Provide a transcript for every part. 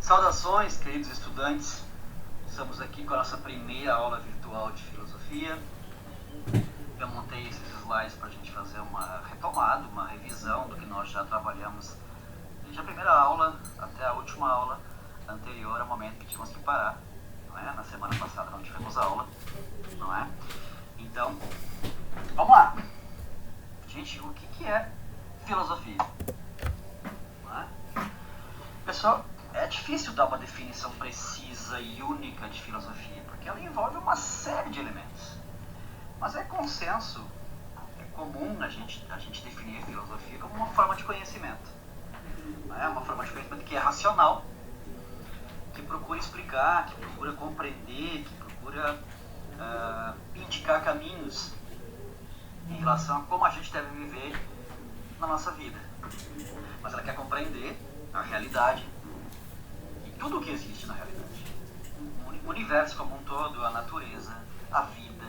Saudações, queridos estudantes. Estamos aqui com a nossa primeira aula virtual de filosofia. Eu montei esses slides para a gente fazer uma retomada, uma revisão do que nós já trabalhamos desde a primeira aula até a última aula anterior ao momento que tínhamos que parar, não é? Na semana passada não tivemos aula, não é? Então, vamos lá. Gente, o que é filosofia? Não é? Pessoal, é difícil dar uma definição precisa e única de filosofia, porque ela envolve uma série de elementos. Mas é consenso, é comum a gente definir a filosofia como uma forma de conhecimento. É uma forma de conhecimento que é racional, que procura explicar, que procura compreender, que procura indicar caminhos em relação a como a gente deve viver na nossa vida. Mas ela quer compreender a realidade e tudo o que existe na realidade. O universo como um todo, a natureza, a vida,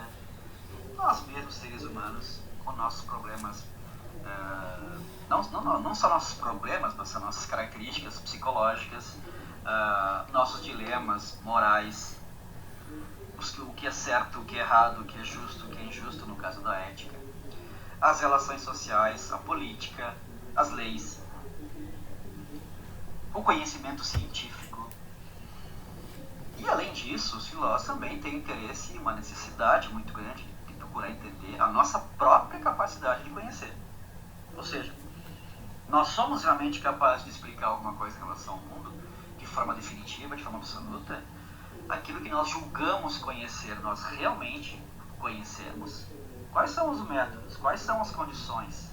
nós mesmos seres humanos, com nossos problemas, não só nossos problemas, mas são nossas características psicológicas, nossos dilemas morais, o que é certo, o que é errado, o que é justo, o que é injusto no caso da ética, as relações sociais, a política, as leis, o conhecimento científico. E além disso, os filósofos também têm interesse e uma necessidade muito grande de procurar entender a nossa própria capacidade de conhecer. Ou seja, nós somos realmente capazes de explicar alguma coisa em relação ao mundo de forma definitiva, de forma absoluta? Aquilo que nós julgamos conhecer, nós realmente conhecemos? Quais são os métodos? Quais são as condições?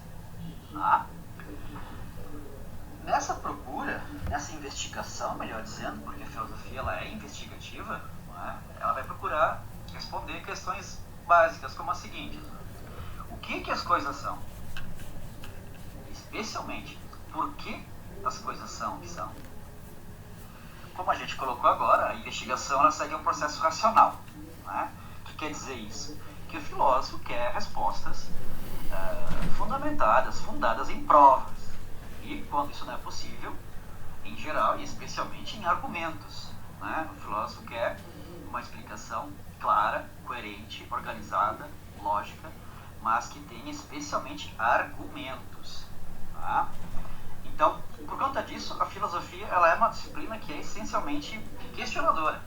Nessa procura, nessa investigação, melhor dizendo, porque a filosofia ela é investigativa, não é? Ela vai procurar responder questões básicas como as seguintes: o que as coisas são? Especialmente, por que as coisas são o que são? Como a gente colocou agora, a investigação ela segue um processo racional. Não é? O que quer dizer isso? Que o filósofo quer respostas fundamentadas, fundadas em provas. E quando isso não é possível, em geral e especialmente em argumentos. Né? O filósofo quer uma explicação clara, coerente, organizada, lógica, mas que tenha especialmente argumentos. Tá? Então, por conta disso, a filosofia ela é uma disciplina que é essencialmente questionadora.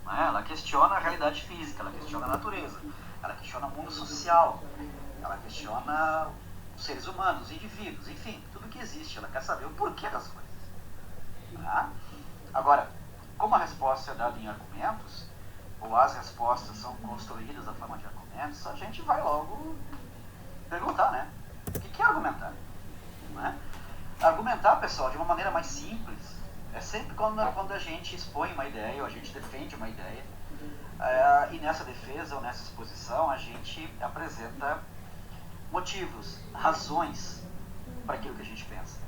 Né? Ela questiona a realidade física, ela questiona a natureza, ela questiona o mundo social, ela questiona os seres humanos, os indivíduos, enfim, tudo que existe. Ela quer saber o porquê das coisas. Tá? Agora, como a resposta é dada em argumentos, ou as respostas são construídas da forma de argumentos, a gente vai logo perguntar, né? O que é argumentar? Não é? Argumentar, pessoal, de uma maneira mais simples, é sempre quando a gente expõe uma ideia, ou a gente defende uma ideia, e nessa defesa ou nessa exposição a gente apresenta motivos, razões para aquilo que a gente pensa.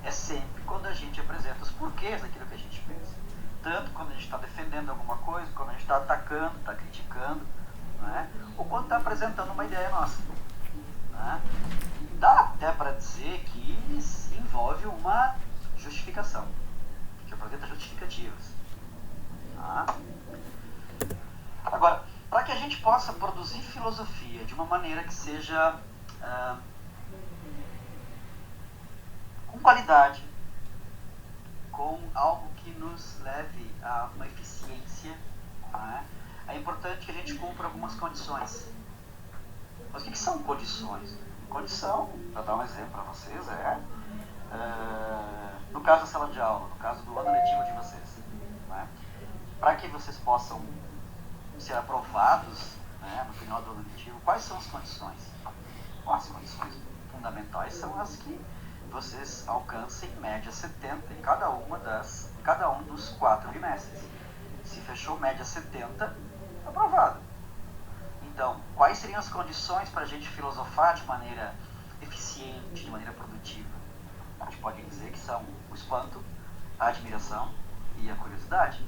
É sempre quando a gente apresenta os porquês daquilo que a gente pensa. Tanto quando a gente está defendendo alguma coisa, quando a gente está atacando, está criticando, né? Ou quando está apresentando uma ideia nossa. Né? Dá até para dizer que envolve uma justificação, que apresenta justificativas. Tá? Agora, para que a gente possa produzir filosofia de uma maneira que seja com qualidade, com algo que nos leve a uma eficiência, né? É importante que a gente cumpra algumas condições. Mas o que são condições? Condição, para dar um exemplo para vocês, no caso da sala de aula, no caso do ano letivo de vocês, né? Para que vocês possam ser aprovados, né, no final do ano letivo, quais são as condições? Bom, as condições fundamentais são as que vocês alcancem média 70 em cada um dos 4 bimestres. Se fechou média 70, aprovado. Então, quais seriam as condições para a gente filosofar de maneira eficiente, de maneira produtiva? A gente pode dizer que são o espanto, a admiração e a curiosidade.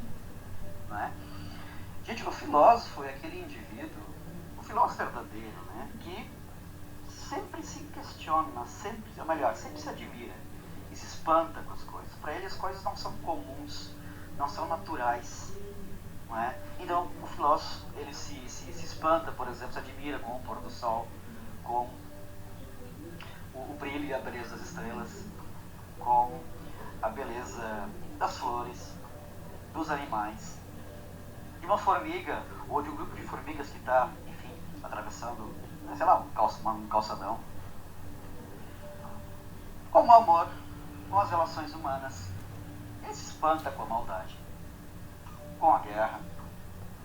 Não é? Gente, o filósofo é aquele indivíduo, o filósofo verdadeiro, né, que sempre se questiona, sempre se admira e se espanta com as coisas. Para ele as coisas não são comuns, não são naturais. Não é? Então, o filósofo ele se espanta, por exemplo, se admira com o pôr do sol, com o brilho e a beleza das estrelas, com a beleza das flores, dos animais. De uma formiga, ou de um grupo de formigas que está, enfim, atravessando, sei lá, um calçadão. Com o amor, com as relações humanas. Ele se espanta com a maldade, com a guerra,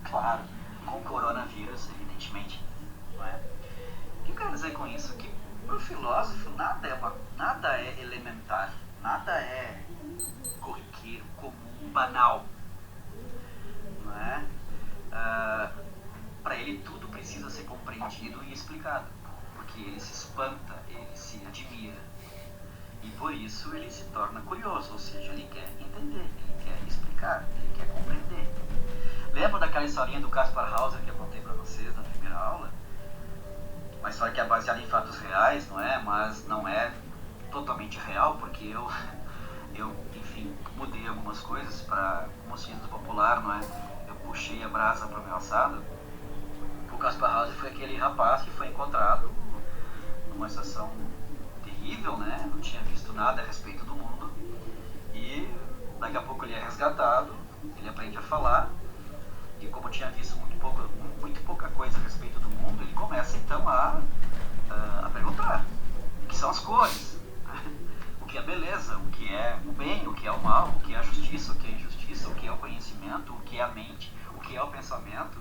claro, com o coronavírus, evidentemente. Não é? O que eu quero dizer com isso? Que para o filósofo nada é elementar, nada é corriqueiro, comum, banal. Não é? Para ele tudo precisa ser compreendido e explicado, porque ele se espanta, ele se admira. E por isso ele se torna curioso, ou seja, ele quer entender, ele quer explicar, ele quer compreender. Lembra daquela historinha do Kaspar Hauser que eu contei para vocês na primeira aula? Uma história que é baseada em fatos reais, não é? Mas não é totalmente real, porque eu enfim, mudei algumas coisas para, como se diz no popular, não é? Eu puxei a brasa para o meu assado. O Kaspar Hauser foi aquele rapaz que foi encontrado numa estação terrível, né? Não tinha visto nada a respeito do mundo. E daqui a pouco ele é resgatado, ele aprende a falar. E como tinha visto muito pouca coisa a respeito do mundo, ele começa então a perguntar o que são as cores, o que é beleza, o que é o bem, o que é o mal, o que é a justiça, o que é a injustiça, o que é o conhecimento, o que é a mente, o que é o pensamento,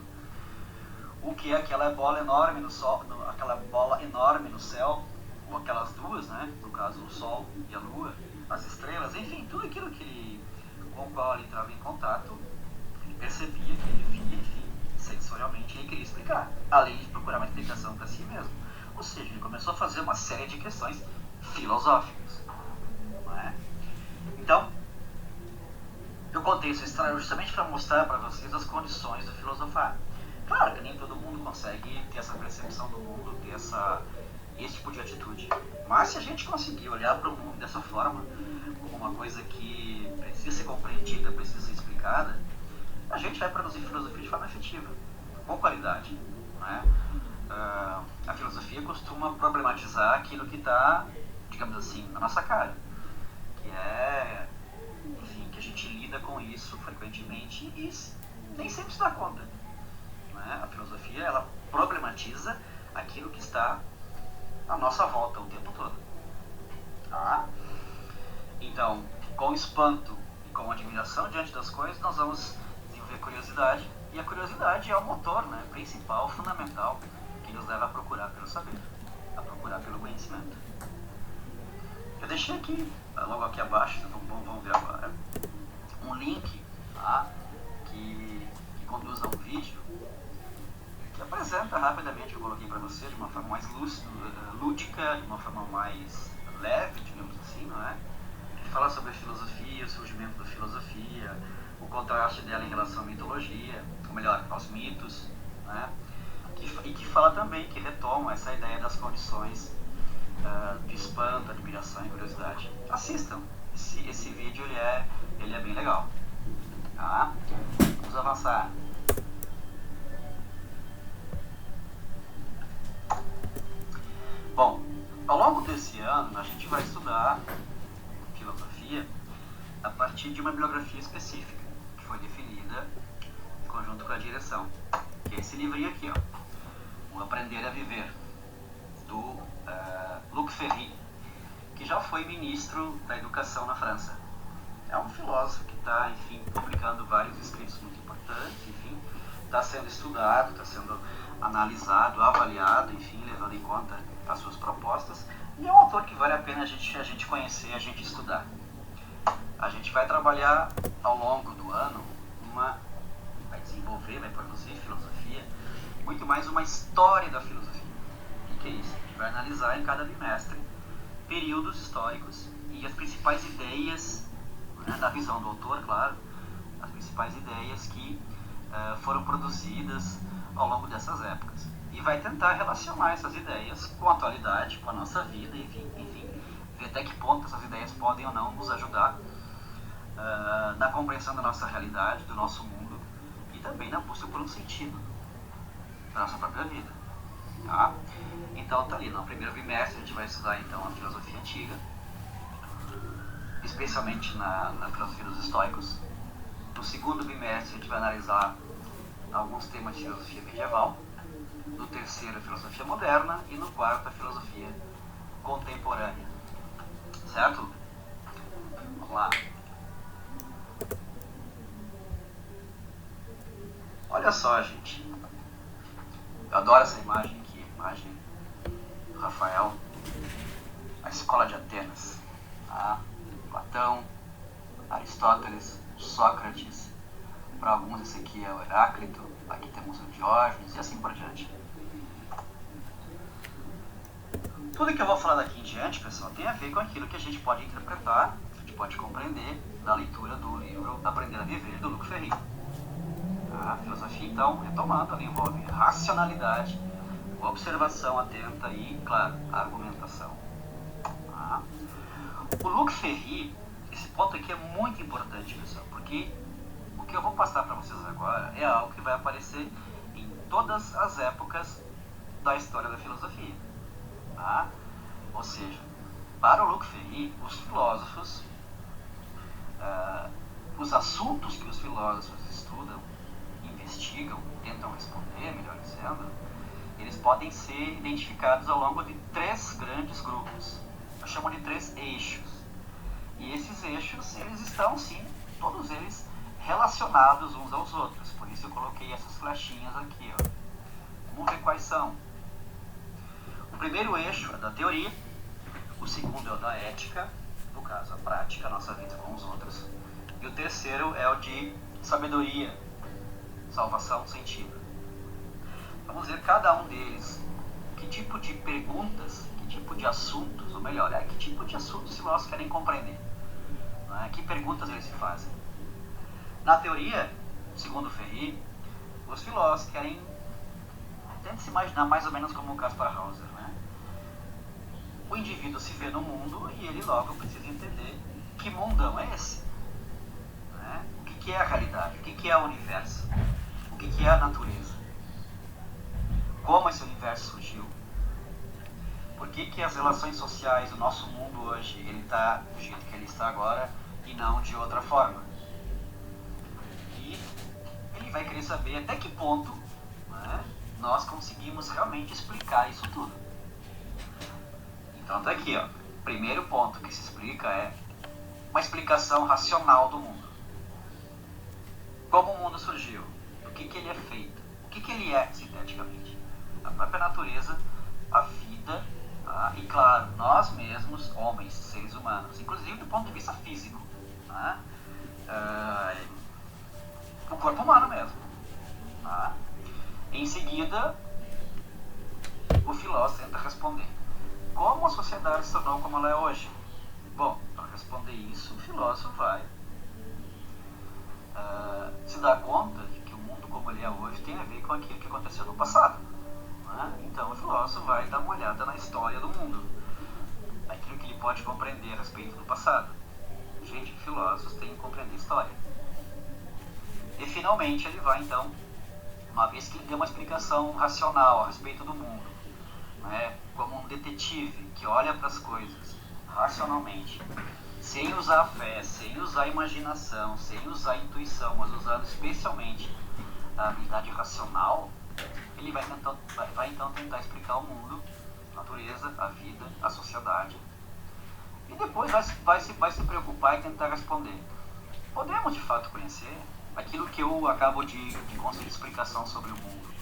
o que é aquela bola enorme no sol, aquela bola enorme no céu, ou aquelas duas, né? No caso o sol e a lua, as estrelas, enfim, tudo aquilo com o qual ele entrava em contato, ele percebia, que ele via, enfim, sensorialmente, ele queria explicar, além de procurar uma explicação para si mesmo. Ou seja, ele começou a fazer uma série de questões filosóficas. Não é? Então, eu contei essa história justamente para mostrar para vocês as condições do filosofar. Claro que nem todo mundo consegue ter essa percepção do mundo, ter esse tipo de atitude. Mas se a gente conseguir olhar para o mundo dessa forma, como uma coisa que precisa ser compreendida, precisa ser explicada, a gente vai produzir filosofia de forma efetiva, com qualidade. Não é? A filosofia costuma problematizar aquilo que está, digamos assim, na nossa cara, que é, enfim, que a gente lida com isso frequentemente e nem sempre se dá conta. Não é? A filosofia, ela problematiza aquilo que está à nossa volta o tempo todo. Tá? Então, com espanto e com admiração diante das coisas, nós vamos desenvolver curiosidade, e a curiosidade é o motor, né, principal, fundamental, que nos leva a procurar pelo saber, a procurar pelo conhecimento. Eu deixei aqui, logo aqui abaixo, vamos ver agora, um link, tá, que conduz a um vídeo que apresenta rapidamente, eu coloquei para você, de uma forma mais lúdica, de uma forma mais leve, digamos assim, não é? Que fala sobre a filosofia, o surgimento da filosofia, o contraste dela em relação à mitologia, ou melhor, aos mitos, né? E que fala também, que retoma essa ideia das condições de espanto, admiração e curiosidade. Assistam, esse vídeo ele é bem legal. Tá? Vamos avançar. Bom, ao longo desse ano a gente vai estudar filosofia a partir de uma bibliografia específica, que foi definida em conjunto com a direção, que é esse livrinho aqui, ó, O Aprender a Viver, do Luc Ferry, que já foi ministro da Educação na França. É um filósofo que está, enfim, publicando vários escritos muito importantes, enfim, está sendo estudado, está sendo analisado, avaliado, enfim, levando em conta as suas propostas, e é um autor que vale a pena a gente conhecer, a gente estudar. A gente vai trabalhar ao longo do ano, vai desenvolver, vai produzir filosofia, muito mais uma história da filosofia. O que é isso? A gente vai analisar em cada bimestre períodos históricos e as principais ideias, né, da visão do autor, claro, as principais ideias que foram produzidas ao longo dessas épocas. E vai tentar relacionar essas ideias com a atualidade, com a nossa vida, enfim, ver até que ponto essas ideias podem ou não nos ajudar na compreensão da nossa realidade, do nosso mundo, e também na busca por um sentido para a nossa própria vida. Tá? Então tá ali, no primeiro bimestre a gente vai estudar então a filosofia antiga, especialmente na filosofia dos estoicos. No segundo bimestre a gente vai analisar alguns temas de filosofia medieval. No terceiro a filosofia moderna e no quarto a filosofia contemporânea. Certo? Vamos lá. Olha só, gente. Eu adoro essa imagem aqui, imagem do Rafael, a escola de Atenas. Tá? Platão, Aristóteles, Sócrates, para alguns esse aqui é o Heráclito, aqui temos o Diógenes e assim por diante. Tudo que eu vou falar daqui em diante, pessoal, tem a ver com aquilo que a gente pode interpretar, que a gente pode compreender da leitura do livro Aprender a Viver, do Luc Ferry. A filosofia, então, retomando, ela envolve racionalidade, observação atenta e, claro, argumentação. Tá? O Luc Ferry, esse ponto aqui é muito importante, pessoal, porque o que eu vou passar para vocês agora é algo que vai aparecer em todas as épocas da história da filosofia. Tá? Ou seja, para o Luc Ferry, os filósofos, os assuntos que os filósofos estudam, investigam, tentam responder, melhor dizendo, eles podem ser identificados ao longo de 3 grandes grupos. Eu chamo de 3 eixos. E esses eixos, eles estão, sim, todos eles relacionados uns aos outros. Por isso eu coloquei essas flechinhas aqui. Ó. Vamos ver quais são. O primeiro eixo é da teoria, o segundo é o da ética, no caso a prática, a nossa vida com os outros, e o terceiro é o de sabedoria, salvação, sentido. Vamos ver cada um deles, que tipo de perguntas, que tipo de assuntos, ou melhor, que tipo de assuntos os filósofos querem compreender, né? Que perguntas eles se fazem. Na teoria, segundo Ferry, os filósofos querem, tente se imaginar mais ou menos como o Kaspar Hauser, né? O indivíduo se vê no mundo e ele logo precisa entender que mundão é esse, né? O que é a realidade, o que é o universo, o que é a natureza, como esse universo surgiu, por que as relações sociais do nosso mundo hoje ele está do jeito que ele está agora e não de outra forma. E ele vai querer saber até que ponto, né, nós conseguimos realmente explicar isso tudo. Então tá aqui, ó. Primeiro ponto que se explica é uma explicação racional do mundo. Como o mundo surgiu, do que ele é feito, o que ele é sinteticamente, a própria natureza, a vida, tá? E claro, nós mesmos, homens, seres humanos, inclusive do ponto de vista físico, tá? O corpo humano mesmo. Tá? Em seguida, o filósofo tenta responder: como a sociedade se tornou como ela é hoje? Bom, para responder isso, o filósofo vai se dar conta de que o mundo como ele é hoje tem a ver com aquilo que aconteceu no passado. Né? Então o filósofo vai dar uma olhada na história do mundo, aquilo que ele pode compreender a respeito do passado. Gente, filósofos têm que compreender a história. E finalmente ele vai então, uma vez que ele deu uma explicação racional a respeito do mundo, né, como um detetive que olha para as coisas racionalmente, sem usar a fé, sem usar a imaginação, sem usar a intuição, mas usando especialmente a habilidade racional, ele vai então tentar explicar o mundo, a natureza, a vida, a sociedade, e depois vai se preocupar em tentar responder: podemos de fato conhecer aquilo que eu acabo de construir explicação sobre o mundo?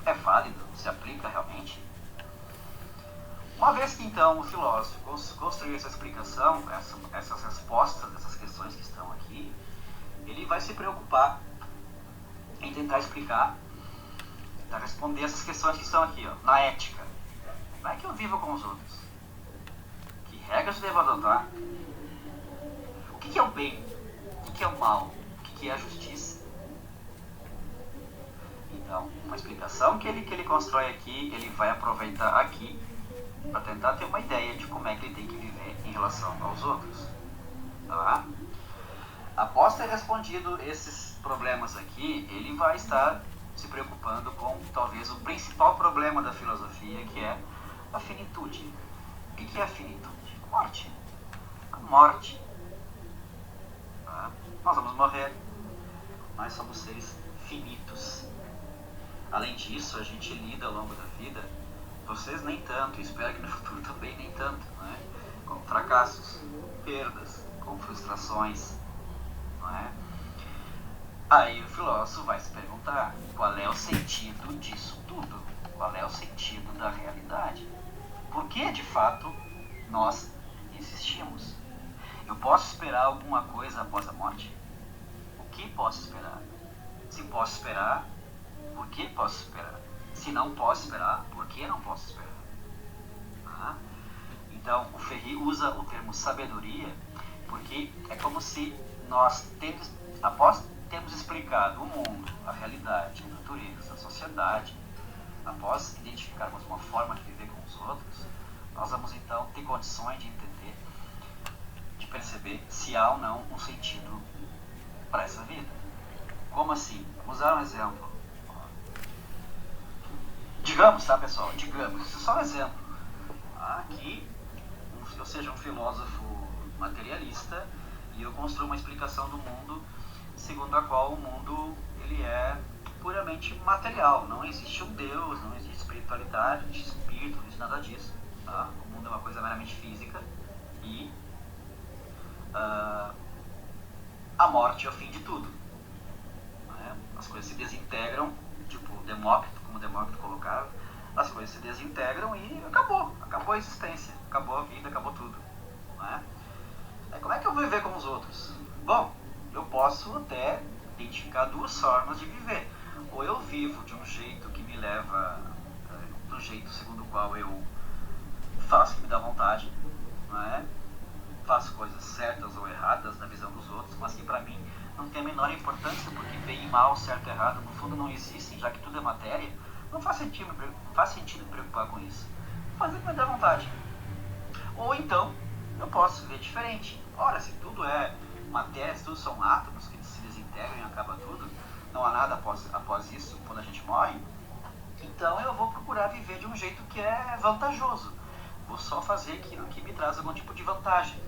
É válido? Se aplica realmente? Uma vez que então o filósofo construiu essa explicação, essas respostas dessas questões que estão aqui, ele vai se preocupar em tentar explicar, tentar responder essas questões que estão aqui, ó, na ética. Como é que eu vivo com os outros? Que regras eu devo adotar? O que é o bem? O que é o mal? O que é a justiça? Então, uma explicação que ele constrói aqui, ele vai aproveitar aqui para tentar ter uma ideia de como é que ele tem que viver em relação aos outros. Tá? Após ter respondido esses problemas aqui, ele vai estar se preocupando com talvez o principal problema da filosofia, que é a finitude. O que é a finitude? A morte. A morte. Tá? Nós vamos morrer. Nós somos seres finitos. Além disso, a gente lida ao longo da vida, vocês nem tanto, espero que no futuro também nem tanto, né? Com fracassos, perdas, com frustrações. Não é? Aí o filósofo vai se perguntar qual é o sentido disso tudo, qual é o sentido da realidade, por que de fato nós existimos. Eu posso esperar alguma coisa após a morte? O que posso esperar? Se posso esperar, por que posso esperar? Se não posso esperar, por que não posso esperar? Ah? Então o Ferri usa o termo sabedoria porque é como se nós após termos explicado o mundo, a realidade, a natureza, a sociedade, após identificarmos uma forma de viver com os outros, nós vamos então ter condições de entender, de perceber se há ou não um sentido para essa vida. Como assim? Vamos usar um exemplo. Digamos, tá pessoal? Digamos, isso é só um exemplo. Aqui, eu seja um filósofo materialista e eu construo uma explicação do mundo segundo a qual o mundo ele é puramente material. Não existe um Deus, não existe espiritualidade, não existe espírito, não existe nada disso. Tá? O mundo é uma coisa meramente física e a morte é o fim de tudo. Né? As coisas se desintegram, tipo Demócrito, como Demócrito colocava, as coisas se desintegram e acabou a existência, acabou a vida, acabou tudo. Né? Aí, como é que eu vou viver com os outros? Bom, eu posso até identificar duas formas de viver. Ou eu vivo de um jeito que me leva, do jeito segundo o qual eu faço o que me dá vontade, não é? Faço coisas certas ou erradas na visão dos outros, mas que para mim não tem a menor importância, porque bem e mal, certo e errado, no fundo não existem, já que tudo é matéria. Não faz sentido me preocupar com isso. Fazer o que me dá vontade. Ou então, eu posso viver diferente. Ora, se tudo é matéria, se tudo são átomos que se desintegram e acaba tudo, não há nada após isso, quando a gente morre, então eu vou procurar viver de um jeito que é vantajoso. Vou só fazer aquilo que me traz algum tipo de vantagem.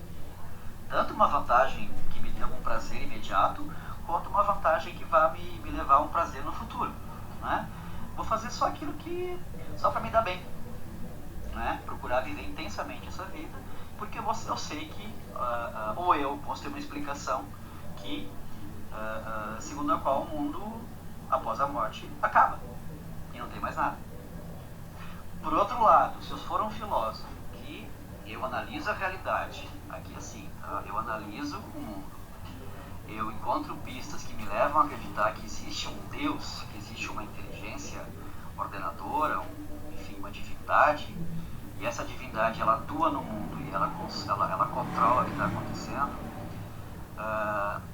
Tanto uma vantagem que me dê algum prazer imediato, quanto uma vantagem que vá me levar a um prazer no futuro. Né? Vou fazer só aquilo que só para me dar bem. Né? Procurar viver intensamente essa vida, porque eu sei que, ou eu posso ter uma explicação que, segundo a qual o mundo, após a morte, acaba e não tem mais nada. Por outro lado, se eu for um filósofo que eu analiso a realidade, aqui assim, tá? Eu analiso o mundo, eu encontro pistas que me levam a acreditar que existe um Deus, que existe uma inteligência ordenadora, enfim, uma divindade, e essa divindade ela atua no mundo e ela controla o que está acontecendo,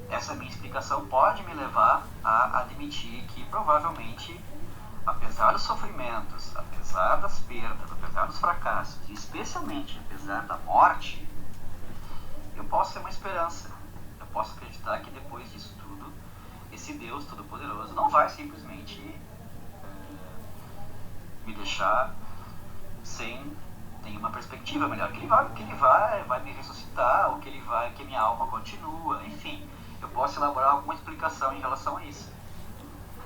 essa minha explicação pode me levar a admitir que provavelmente, apesar dos sofrimentos, apesar das perdas, apesar dos fracassos, e especialmente apesar da morte, eu posso ter uma esperança. Eu posso acreditar que depois disso tudo, esse Deus Todo-Poderoso não vai simplesmente me deixar sem nenhuma perspectiva melhor, que ele vai me ressuscitar, ou que minha alma continua, enfim, eu posso elaborar alguma explicação em relação a isso.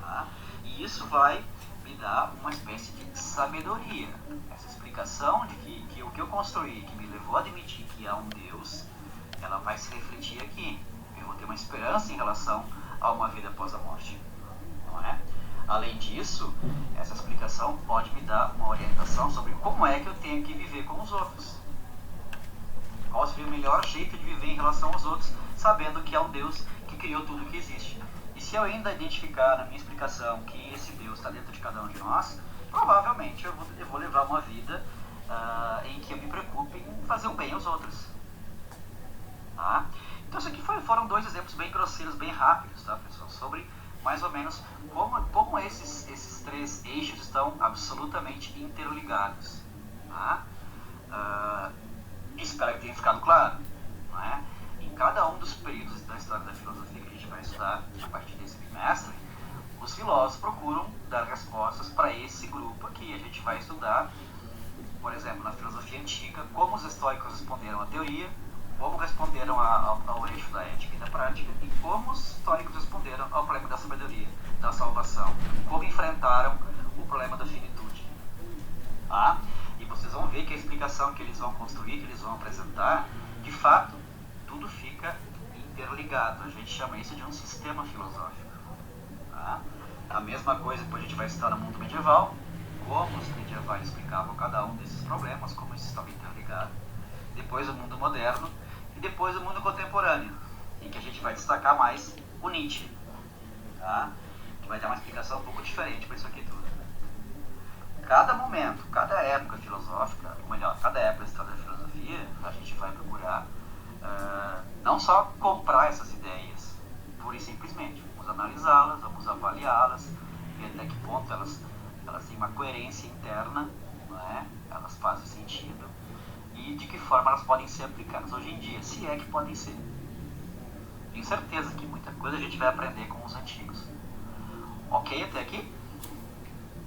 Tá? E isso vai me dá uma espécie de sabedoria. Essa explicação de que o que eu construí, que me levou a admitir que há um Deus, ela vai se refletir aqui. Eu vou ter uma esperança em relação a uma vida após a morte. Não é? Além disso, essa explicação pode me dar uma orientação sobre como é que eu tenho que viver com os outros. Qual seria o melhor jeito de viver em relação aos outros, sabendo que há um Deus que criou tudo que existe. E se eu ainda identificar na minha explicação que esse Deus está dentro de cada um de nós, provavelmente eu vou levar uma vida em que eu me preocupe em fazer o bem aos outros. Tá? Então isso aqui foram dois exemplos bem grosseiros, bem rápidos, tá, pessoal? Sobre mais ou menos como esses três eixos estão absolutamente interligados. Tá? Espero que tenha ficado claro. Não é? cada um dos períodos da história da filosofia que a gente vai estudar a partir desse bimestre, os filósofos procuram dar respostas para esse grupo aqui. A gente vai estudar, por exemplo, na filosofia antiga, como os estoicos responderam à teoria, como responderam ao eixo da ética e da prática, e como os estoicos responderam ao problema da sabedoria, da salvação, como enfrentaram o problema da finitude. Tá? E vocês vão ver que a explicação que eles vão construir, que eles vão apresentar, de fato, tudo fica interligado. A gente chama isso de um sistema filosófico. Tá? A mesma coisa que a gente vai estudar no mundo medieval, como os medievais explicavam cada um desses problemas, como isso estava interligado. Depois o mundo moderno e depois o mundo contemporâneo, em que a gente vai destacar mais o Nietzsche. Tá? Que vai ter uma explicação um pouco diferente para isso aqui tudo. Cada momento, cada época filosófica, ou melhor, cada época da história da filosofia, a gente vai procurar não só comprar essas ideias, pura e simplesmente, vamos analisá-las, vamos avaliá-las, ver até que ponto elas têm uma coerência interna, não é? Elas fazem sentido, e de que forma elas podem ser aplicadas hoje em dia, se é que podem ser. Tenho certeza que muita coisa a gente vai aprender com os antigos. Ok até aqui?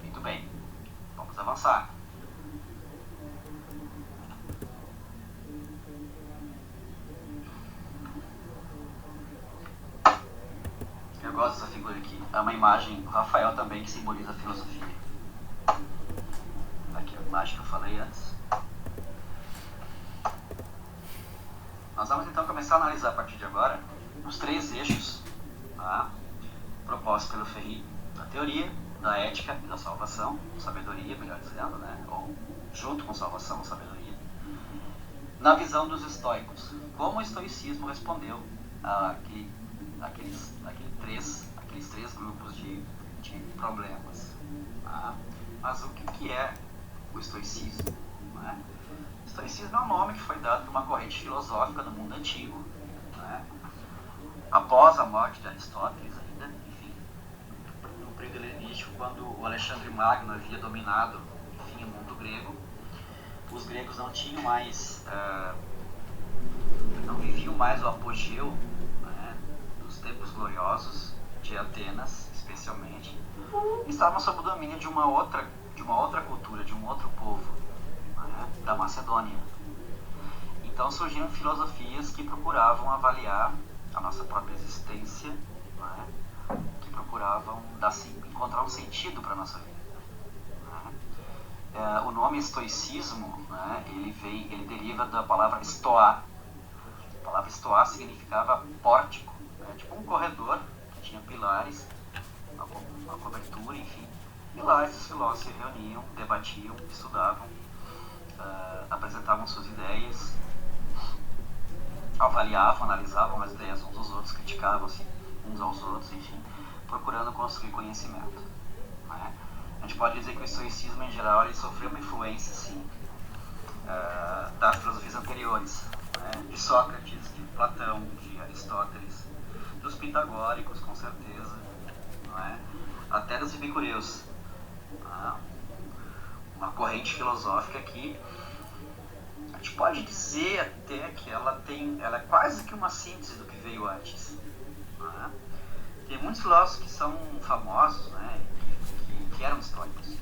Muito bem. Vamos avançar. Eu gosto dessa figura aqui. É uma imagem do Rafael também que simboliza a filosofia. Aqui a imagem que eu falei antes. Nós vamos então começar a analisar a partir de agora os 3 eixos, tá? Propostos pelo Ferri, da teoria, da ética e da salvação, sabedoria, melhor dizendo, né? Ou junto com salvação, sabedoria, na visão dos estoicos. Como o estoicismo respondeu àqueles três grupos de problemas. Tá? Mas o que é o estoicismo? Né? O estoicismo é um nome que foi dado por uma corrente filosófica no mundo antigo, né? Após a morte de Aristóteles ainda, enfim, no período helenístico, quando o Alexandre Magno havia dominado, enfim, o mundo grego, os gregos não tinham mais, não viviam mais o apogeu, né, dos tempos gloriosos de Atenas, especialmente, e estavam sob o domínio de uma outra cultura, de um outro povo, né, da Macedônia. Então surgiram filosofias que procuravam avaliar a nossa própria existência, né, que procuravam encontrar um sentido para a nossa vida. Né. O nome estoicismo, né, ele deriva da palavra estoá. A palavra estoá significava pórtico, né, tipo um corredor que tinha pilares, uma cobertura, enfim. E lá esses filósofos se reuniam, debatiam, estudavam, apresentavam suas ideias, avaliavam, analisavam as ideias uns dos outros, criticavam-se uns aos outros, enfim, procurando construir conhecimento. Né? A gente pode dizer que o estoicismo, em geral, ele sofreu uma influência, sim, das filosofias anteriores, né? De Sócrates, de Platão, de Aristóteles, dos pitagóricos, com certeza, né? Até dos epicureus. Né? Uma corrente filosófica que a gente pode dizer até que ela é quase que uma síntese do que veio antes. Né? Tem muitos filósofos que são famosos, né, que eram estoicos.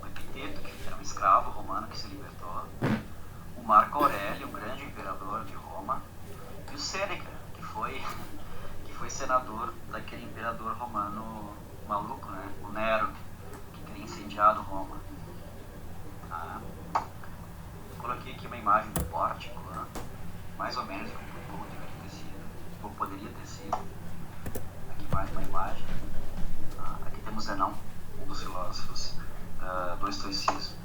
O Epiteto, que era um escravo romano que se libertou. O Marco Aurélio, um grande imperador de Roma. E o Sêneca, que foi senador daquele imperador romano maluco, né, o Nero, que teria incendiado Roma. Coloquei aqui uma imagem do pórtico, né? Mais ou menos como deveria ter sido, ou poderia ter sido. Aqui mais uma imagem. Aqui temos Zenão, um dos filósofos do estoicismo.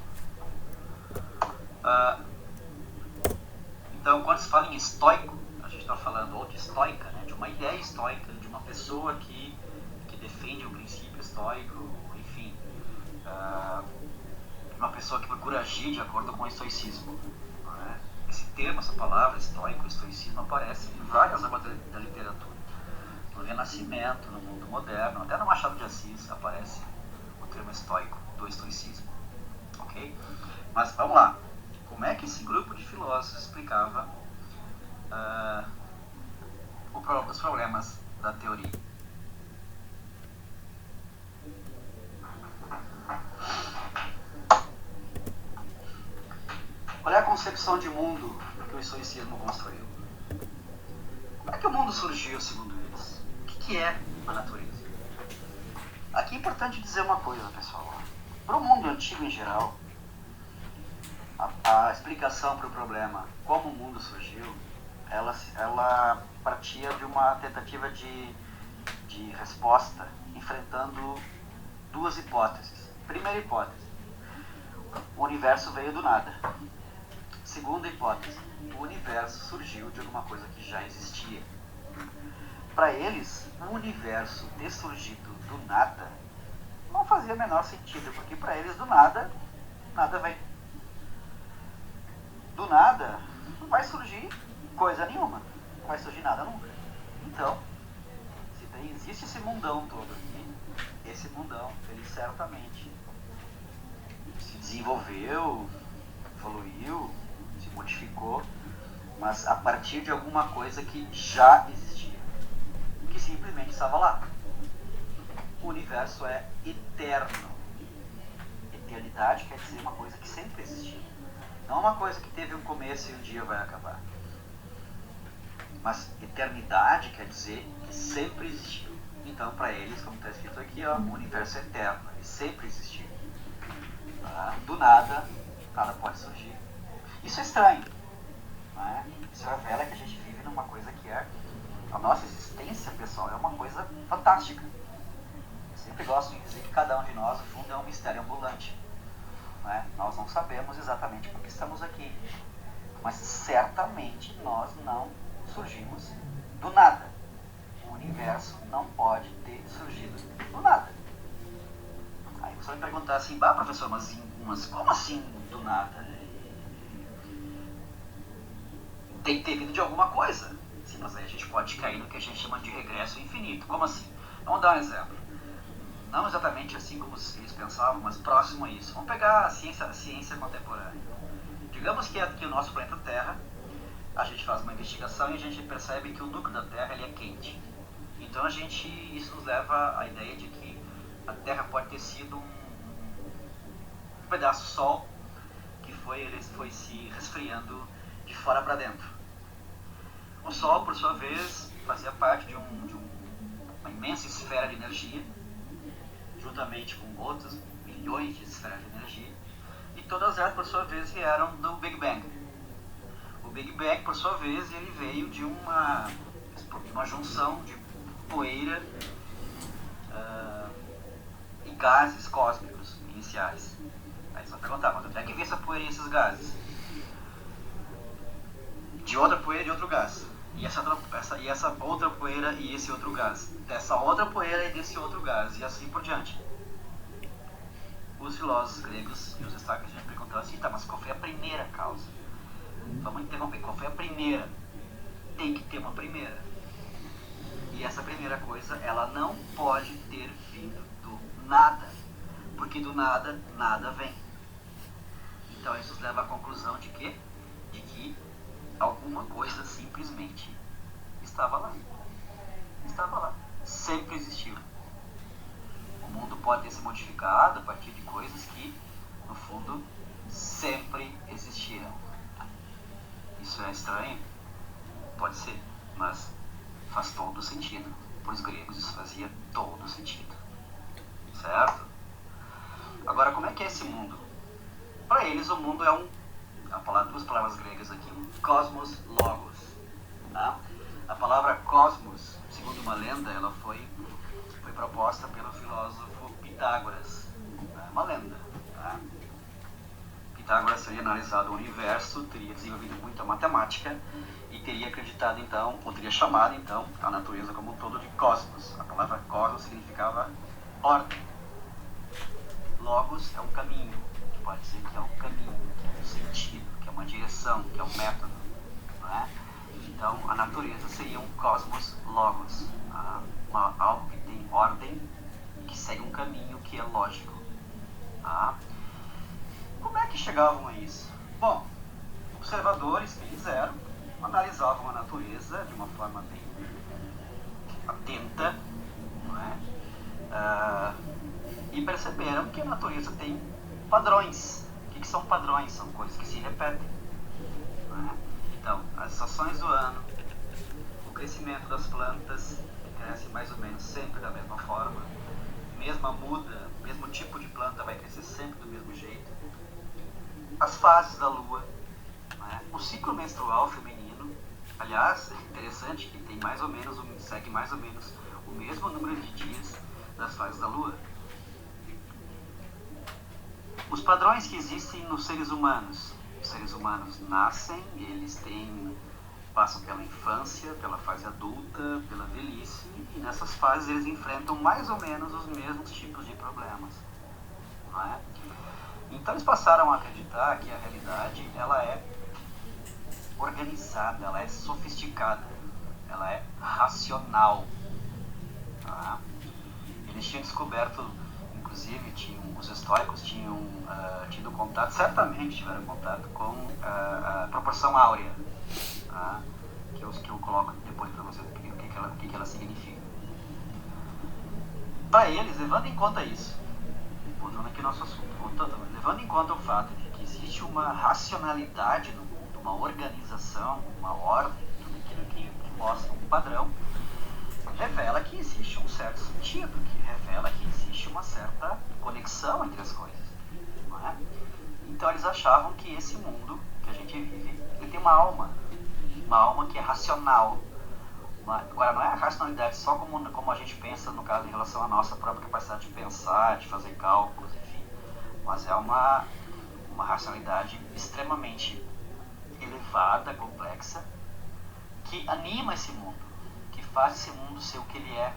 Então, quando se fala em estoico, a gente está falando ou de estoica, né? De uma ideia estoica, de uma pessoa que defende o princípio estoico, enfim. Uma pessoa que procura agir de acordo com o estoicismo. Né? Esse termo, essa palavra, estoico, estoicismo, aparece em várias obras da literatura. No Renascimento, no mundo moderno, até no Machado de Assis aparece o termo estoico, do estoicismo. Ok? Mas vamos lá. Como é que esse grupo de filósofos explicava os problemas da teoria. Qual é a concepção de mundo que o estoicismo construiu? Como é que o mundo surgiu, segundo eles? O que é a natureza? Aqui é importante dizer uma coisa, pessoal. Para o mundo antigo em geral, a explicação para o problema, como o mundo surgiu, ela partia de uma tentativa de resposta, enfrentando duas hipóteses. Primeira hipótese, o universo veio do nada. Segunda hipótese, o universo surgiu de alguma coisa que já existia. Para eles, o universo ter surgido do nada não fazia o menor sentido, porque para eles do nada, nada vem. Do nada não vai surgir coisa nenhuma, não vai surgir nada nunca. Então, se existe esse mundão todo aqui, esse mundão, ele certamente se desenvolveu, evoluiu, se modificou, mas a partir de alguma coisa que já existia, que simplesmente estava lá. O universo é eterno. Eternidade quer dizer uma coisa que sempre existiu. Não uma coisa que teve um começo e um dia vai acabar. Mas eternidade quer dizer que sempre existiu. Então, para eles, como está escrito aqui, ó, o universo é eterno, ele sempre existiu. Tá? Do nada, nada pode surgir. Isso é estranho. Né? Isso revela que a gente vive numa coisa que é... A nossa existência, pessoal, é uma coisa fantástica. Eu sempre gosto de dizer que cada um de nós, no fundo, é um mistério ambulante. Né? Nós não sabemos exatamente por que estamos aqui, mas certamente nós não surgimos do nada. O universo não pode ter surgido do nada. Aí você vai perguntar assim, bah, professor, mas como assim do nada? Tem que ter vindo de alguma coisa. Sim, mas aí a gente pode cair no que a gente chama de regresso infinito. Como assim? Vamos dar um exemplo. Não exatamente assim como eles pensavam, mas próximo a isso. Vamos pegar a ciência contemporânea. Digamos que aqui o nosso planeta Terra, a gente faz uma investigação e a gente percebe que o núcleo da Terra ele é quente. Então isso nos leva à ideia de que a Terra pode ter sido um pedaço de sol que foi se resfriando de fora para dentro. O Sol, por sua vez, fazia parte de uma imensa esfera de energia, juntamente com outros milhões de esferas de energia, e todas elas, por sua vez, vieram do Big Bang. O Big Bang, por sua vez, ele veio de uma junção de poeira e gases cósmicos iniciais. Aí você vai perguntar, mas onde é que veio essa poeira e esses gases? De outra poeira e de outro gás. E essa outra poeira e esse outro gás. Dessa outra poeira e desse outro gás. E assim por diante. Os filósofos gregos e os destaques a gente perguntaram assim, tá, mas qual foi a primeira causa? Vamos interromper, qual foi a primeira? Tem que ter uma primeira. E essa primeira coisa, ela não pode ter vindo do nada. Porque do nada, nada vem. Então isso nos leva à conclusão de que alguma coisa simplesmente estava lá. Estava lá. Sempre existiu. O mundo pode ter se modificado a partir de coisas que, no fundo, sempre existiram. Isso é estranho? Pode ser, mas faz todo sentido. Para os gregos isso fazia todo sentido. Certo? Agora, como é que é esse mundo? Para eles, o mundo é duas palavras gregas aqui, cosmos, logos. Tá? A palavra cosmos, segundo uma lenda, ela foi proposta pelo filósofo Pitágoras. É uma lenda. Tá? Pitágoras teria analisado o universo, teria desenvolvido muita matemática e teria acreditado então, ou teria chamado então, a natureza como um todo de cosmos. A palavra cosmos significava ordem. Logos é um caminho, que pode dizer que é um caminho, que é um sentido, que é uma direção, que é um método. Não é? Então, a natureza seria um cosmos logos, algo que tem ordem, que segue um caminho que é lógico. Tá? Como é que chegavam a isso? Bom, observadores que eles eram, analisavam a natureza de uma forma bem atenta, não é? E perceberam que a natureza tem padrões. O que são padrões? São coisas que se repetem. Não é? Então, as estações do ano, o crescimento das plantas, que crescem mais ou menos sempre da mesma forma, mesma muda, mesmo tipo de planta vai crescer sempre do mesmo jeito, as fases da lua, né? O ciclo menstrual feminino, aliás, é interessante que tem mais ou menos, segue mais ou menos o mesmo número de dias das fases da lua. Os padrões que existem nos seres humanos. Os seres humanos nascem, eles passam pela infância, pela fase adulta, pela velhice, e nessas fases eles enfrentam mais ou menos os mesmos tipos de problemas. Não é? Então eles passaram a acreditar que a realidade ela é organizada, ela é sofisticada, ela é racional. Tá? Eles tinham descoberto, inclusive os estoicos tinham tido contato, certamente tiveram contato com a proporção áurea, tá? que eu coloco depois para vocês o que ela significa. Para eles, levando em conta isso, voltando aqui ao nosso assunto, levando em conta o fato de que existe uma racionalidade no mundo, uma organização, uma ordem, tudo aquilo que mostra um padrão, revela que existe um certo sentido, que revela que existe uma certa conexão entre as coisas. Não é? Então eles achavam que esse mundo que a gente vive, ele tem uma alma que é racional. Agora, não é a racionalidade só como a gente pensa, no caso, em relação à nossa própria capacidade de pensar, de fazer cálculos, enfim. Mas é uma racionalidade extremamente elevada, complexa, que anima esse mundo, que faz esse mundo ser o que ele é,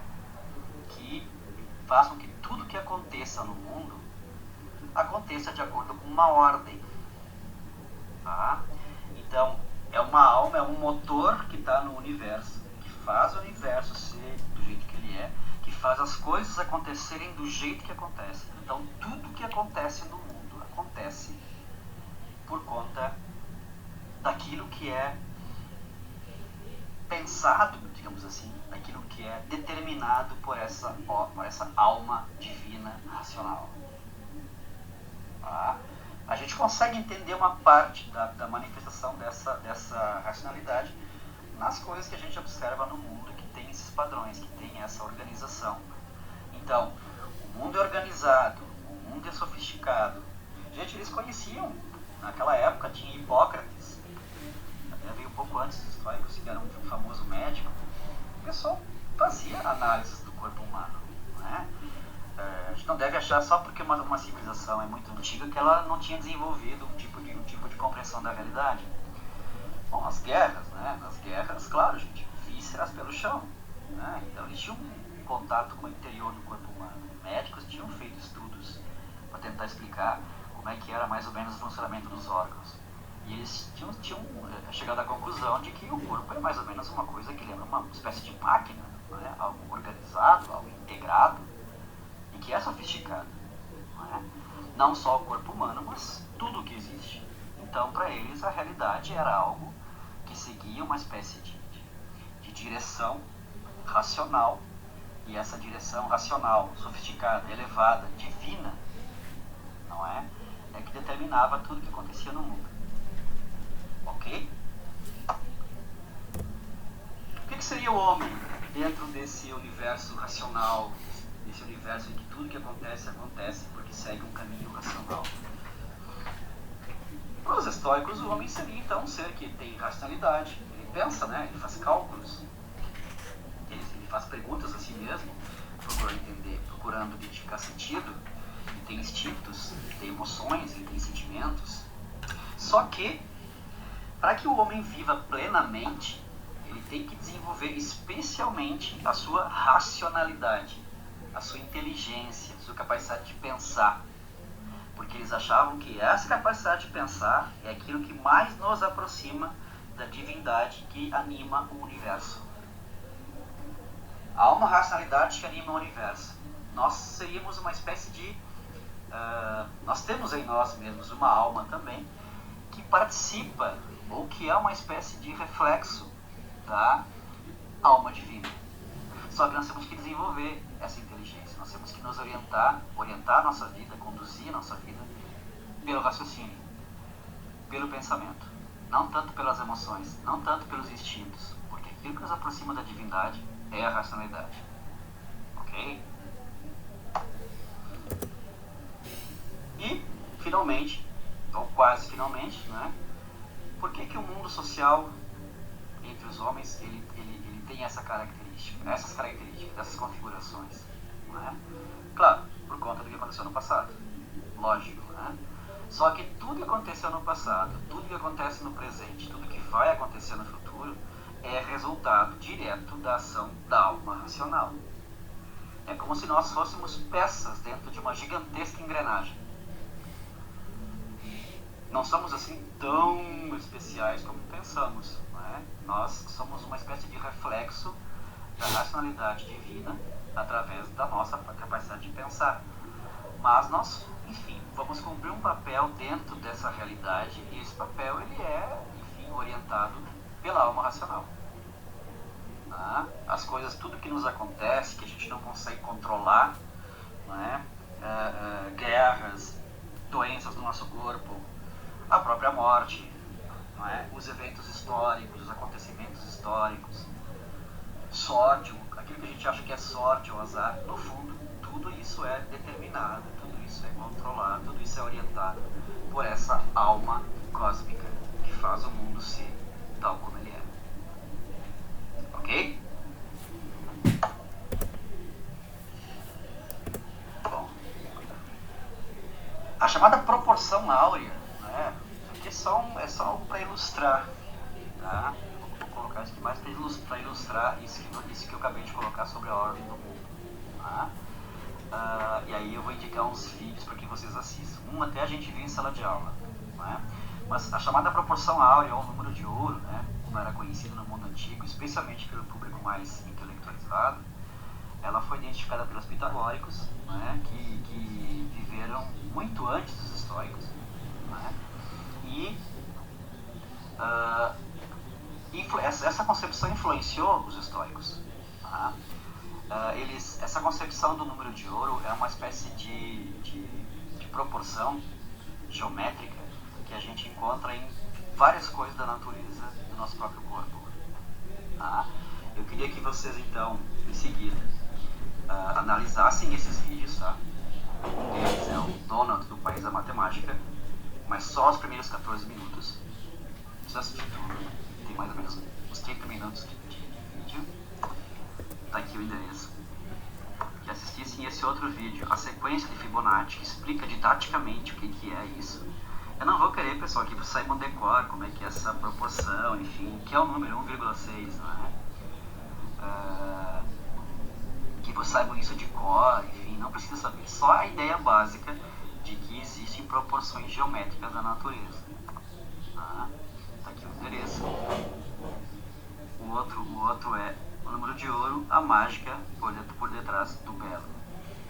que faz com que tudo que aconteça no mundo aconteça de acordo com uma ordem. Tá? Então, é uma alma, é um motor que está no universo, que faz o universo ser do jeito que ele é, que faz as coisas acontecerem do jeito que acontece. Então, tudo que acontece no mundo acontece por conta daquilo que é pensado, digamos assim, daquilo que é determinado por essa alma divina racional. Tá? A gente consegue entender uma parte da manifestação dessa racionalidade nas coisas que a gente observa no mundo que tem esses padrões, que tem essa organização. Então, o mundo é organizado, o mundo é sofisticado. Gente, eles conheciam, naquela época tinha Hipócrates, até veio um pouco antes dos estoicos, que era um famoso médico. O pessoal fazia análises do corpo humano, né? A gente não deve achar só porque uma civilização é muito antiga que ela não tinha desenvolvido um tipo de compreensão da realidade. Bom, as guerras, né? Nas guerras, claro, gente, vísceras pelo chão, né? Então eles tinham um contato com o interior do corpo humano. Médicos tinham feito estudos para tentar explicar como é que era mais ou menos o funcionamento dos órgãos. E eles tinham chegado à conclusão de que o corpo é mais ou menos uma coisa que lembra uma espécie de máquina, né? Algo organizado, algo integrado, e que é sofisticado. Não é? Não só o corpo humano, mas tudo que existe. Então, para eles, a realidade era algo que seguia uma espécie de direção racional, e essa direção racional, sofisticada, elevada, divina, não é? É que determinava tudo que acontecia no mundo. Ok? O que seria o homem dentro desse universo racional, desse universo em que tudo que acontece porque segue um caminho racional? Para os estoicos, o homem seria então um ser que tem racionalidade, ele pensa, né? Ele faz cálculos, ele faz perguntas a si mesmo, procurando entender, procurando identificar sentido, ele tem instintos, ele tem emoções, ele tem sentimentos. Só que, para que o homem viva plenamente, ele tem que desenvolver especialmente a sua racionalidade, a sua inteligência, a sua capacidade de pensar. Porque eles achavam que essa capacidade de pensar é aquilo que mais nos aproxima da divindade que anima o universo. Há uma racionalidade que anima o universo. Nós seríamos uma espécie de... nós temos em nós mesmos uma alma também que participa, ou que é uma espécie de reflexo da alma divina. Só que nós temos que desenvolver essa inteligência, nós temos que nos orientar a nossa vida, conduzir a nossa vida pelo raciocínio, pelo pensamento, não tanto pelas emoções, não tanto pelos instintos, porque aquilo que nos aproxima da divindade é a racionalidade. Ok? E, finalmente, ou quase finalmente, né? Por que o mundo social entre os homens ele tem essas características, essas configurações? Não é? Claro, por conta do que aconteceu no passado. Lógico, né? Só que tudo que aconteceu no passado, tudo que acontece no presente, tudo que vai acontecer no futuro é resultado direto da ação da alma racional. É como se nós fôssemos peças dentro de uma gigantesca engrenagem. Não somos assim tão especiais como pensamos, não é? Nós somos uma espécie de reflexo da racionalidade divina através da nossa capacidade de pensar. Mas nós, enfim, vamos cumprir um papel dentro dessa realidade e esse papel ele é, enfim, orientado pela alma racional. Tá? As coisas, tudo que nos acontece, que a gente não consegue controlar, não é? Guerras, doenças no nosso corpo, a própria morte, não é? Os eventos históricos, os acontecimentos históricos, sorte, aquilo que a gente acha que é sorte ou azar, no fundo, tudo isso é determinado, tudo isso é controlado, tudo isso é orientado por essa alma cósmica que faz o mundo ser tal como ele é. Ok? Bom, a chamada proporção áurea, né? Aqui é só para ilustrar, tá? Vou colocar isso aqui mais para ilustrar isso que eu acabei de colocar sobre a ordem do mundo. Tá? E aí eu vou indicar uns vídeos para que vocês assistam. Até a gente viu em sala de aula. Né? Mas a chamada proporção áurea, ou número de ouro, né, como era conhecido no mundo antigo, especialmente pelo público mais intelectualizado, ela foi identificada pelos pitagóricos, né, que viveram muito antes dos estoicos. Né? E essa concepção influenciou os estoicos. Tá? Essa concepção do número de ouro é uma espécie de proporção geométrica que a gente encontra em várias coisas da natureza do nosso próprio corpo. Tá? Eu queria que vocês, então, em seguida, analisassem esses vídeos. Tá? Um deles é o Donald do País da Matemática, mas só os primeiros 14 minutos. Não precisa assistir tudo, tem mais ou menos uns 30 minutos de vídeo. Está aqui o endereço. Que assistissem esse outro vídeo, a sequência de Fibonacci, que explica didaticamente o que é isso. Eu não vou querer, pessoal, que vocês saibam decor como é que é essa proporção, enfim, que é o número 1,6, né? Que vocês saibam isso de cor, enfim, não precisa saber. Só a ideia básica de que existem proporções geométricas da natureza. Tá? Tá aqui o endereço. O outro é o número de ouro, a mágica por detrás do belo.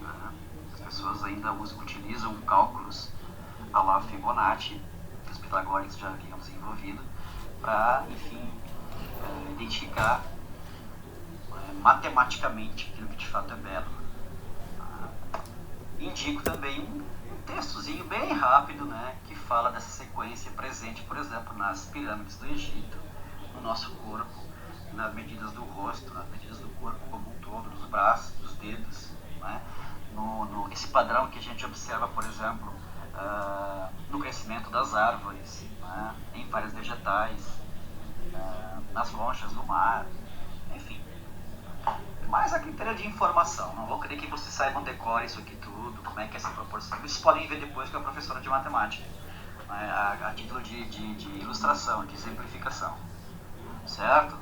Né? As pessoas ainda utilizam cálculos a la Fibonacci, que os pitagóricos já haviam desenvolvido, para, enfim, identificar matematicamente aquilo que de fato é belo. Indico também um textozinho bem rápido, né, que fala dessa sequência presente, por exemplo, nas pirâmides do Egito, no nosso corpo, nas medidas do rosto, nas medidas do corpo como um todo, dos braços, dos dedos, né? Esse padrão que a gente observa, por exemplo, no crescimento das árvores, né? Em vários vegetais, nas rochas do mar, enfim. Mas a critério de informação, não vou querer que vocês saibam decorar isso aqui tudo, como é que é essa proporção. Vocês podem ver depois que é a professora de matemática, né? a título de ilustração, de exemplificação. Certo?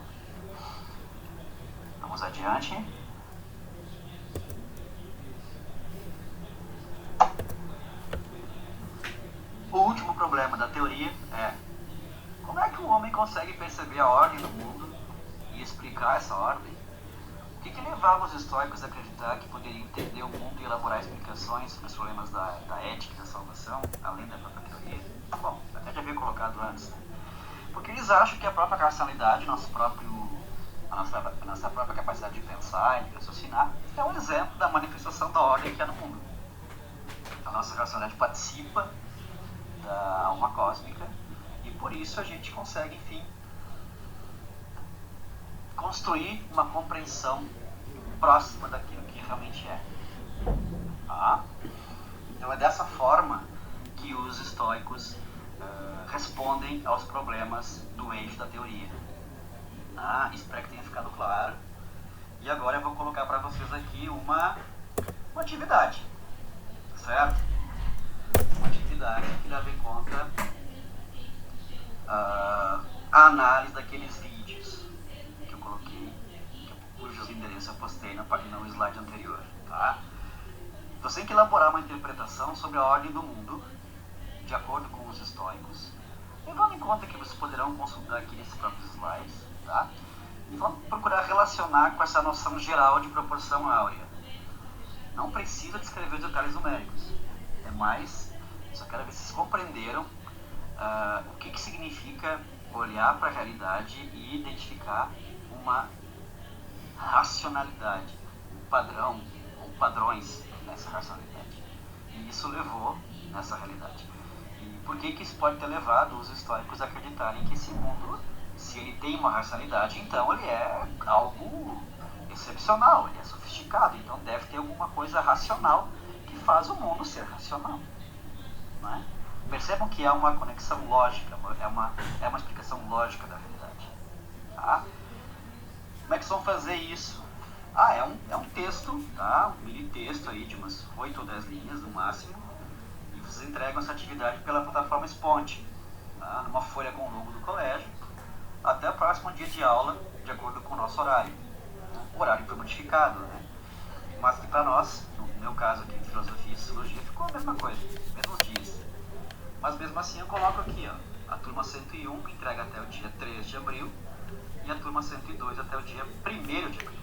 Vamos adiante. O último problema da teoria é: como é que o homem consegue perceber a ordem do mundo e explicar essa ordem? O que levava os estoicos a acreditar que poderiam entender o mundo e elaborar explicações sobre os problemas da ética e da salvação, além da própria teoria? Bom, até já havia colocado antes, né? Porque eles acham que a própria racionalidade, nosso próprio a nossa própria capacidade de pensar e de raciocinar, é um exemplo da manifestação da ordem que há no mundo. A nossa racionalidade participa da alma cósmica e por isso a gente consegue, enfim, construir uma compreensão próxima daquilo que realmente é. Tá? Então é dessa forma que os estoicos respondem aos problemas do eixo da teoria. Espero que tenha ficado claro. E agora eu vou colocar para vocês aqui uma atividade, certo? Uma atividade que leva em conta a análise daqueles vídeos que eu coloquei, cujos endereços eu postei no slide anterior. Tá? Você tem que elaborar uma interpretação sobre a ordem do mundo, de acordo com os estoicos, levando em conta que vocês poderão consultar aqui nesses próprios slides, tá? E vamos procurar relacionar com essa noção geral de proporção áurea. Não precisa descrever os detalhes numéricos, é mais, só quero ver se vocês compreenderam o que significa olhar para a realidade e identificar uma racionalidade, um padrão, ou padrões nessa racionalidade. E isso levou nessa realidade. E por que isso pode ter levado os estoicos a acreditarem que esse mundo, se ele tem uma racionalidade, então ele é algo excepcional, ele é sofisticado, então deve ter alguma coisa racional que faz o mundo ser racional. Não é? Percebam que há uma conexão lógica, é uma explicação lógica da realidade. Tá? Como é que vocês vão fazer isso? É um texto, tá? Um mini texto aí de umas 8 ou 10 linhas no máximo, e vocês entregam essa atividade pela plataforma Sponte, tá? Numa folha com o logo do colégio, até o próximo dia de aula, de acordo com o nosso horário. O horário foi modificado, né? Mas que para nós, no meu caso aqui em Filosofia e Sociologia, ficou a mesma coisa, mesmos dias. Mas mesmo assim eu coloco aqui, ó, a turma 101 entrega até o dia 3 de abril e a turma 102 até o dia 1º de abril.